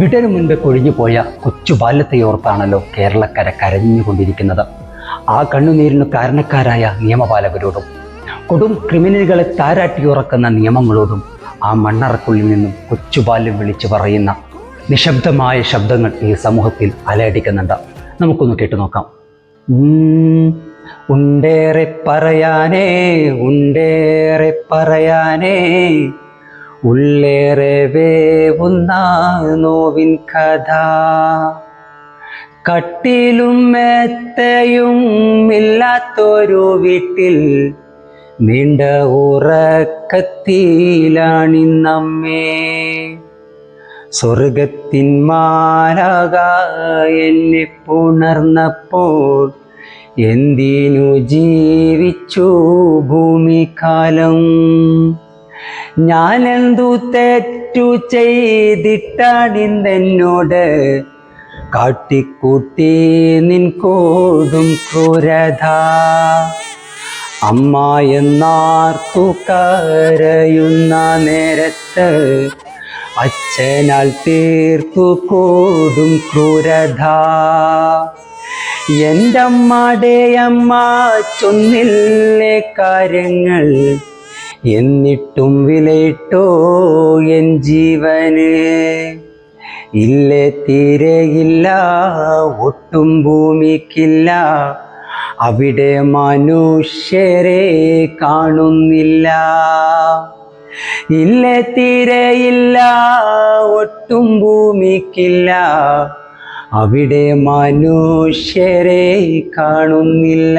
വിടനു മുൻപ് കൊഴിഞ്ഞുപോയ കൊച്ചു ബാല്യത്തെയോർത്താണല്ലോ കേരളക്കര കരഞ്ഞുകൊണ്ടിരിക്കുന്നത്. ആ കണ്ണുനീരിനു കാരണക്കാരായ നിയമപാലകരോടും കൊടും ക്രിമിനലുകളെ താരാട്ടിയുറക്കുന്ന നിയമങ്ങളോടും ആ മണ്ണറക്കുള്ളിൽ നിന്നും കൊച്ചു ബാല്യം വിളിച്ചു പറയുന്ന നിശബ്ദമായ ശബ്ദങ്ങൾ ഈ സമൂഹത്തിൽ അലയടിക്കുന്നുണ്ട്. നമുക്കൊന്ന് കേട്ടു നോക്കാം. ഉണ്ടേറെ പറയാനേ ഉണ്ടേറെ പറയാനേ, ഉള്ളേറെ വേവുന്ന നോവിൻ കഥ. കട്ടിലും മെത്തയും ഇല്ലാത്തൊരു വീട്ടിൽ നീണ്ട ഉറക്കത്തിലാണിന്നമ്മേ. സ്വർഗത്തിൻ മാലാഖ എന്നെ പുണർന്നപ്പോൾ എന്തിനു ജീവിച്ചു ഭൂമികാലം? ഞാനെന്തു തെറ്റു ചെയ്തിട്ടാണിന്നെന്നോട് കാട്ടിക്കൂട്ടി നിൻ കൊടും ക്രൂരത? അമ്മ എന്നാർത്തു കരയുന്ന നേരത്ത് അച്ഛനാൽ തീർത്തു കൊടും ക്രൂരത. എൻ്റെ അമ്മയുടെ അമ്മ ചൊന്നില്ലേ കാര്യങ്ങൾ, എന്നിട്ടും വിലയിട്ടോ എൻ ജീവന്? ഇല്ലേ, തീരെയില്ല, ഒട്ടും ഭൂമിക്കില്ല, അവിടെ മനുഷ്യരെ കാണുന്നില്ല. ഇല്ലേ, തീരെയില്ല, ഒട്ടും ഭൂമിക്കില്ല, അവിടെ മനുഷ്യരെ കാണുന്നില്ല.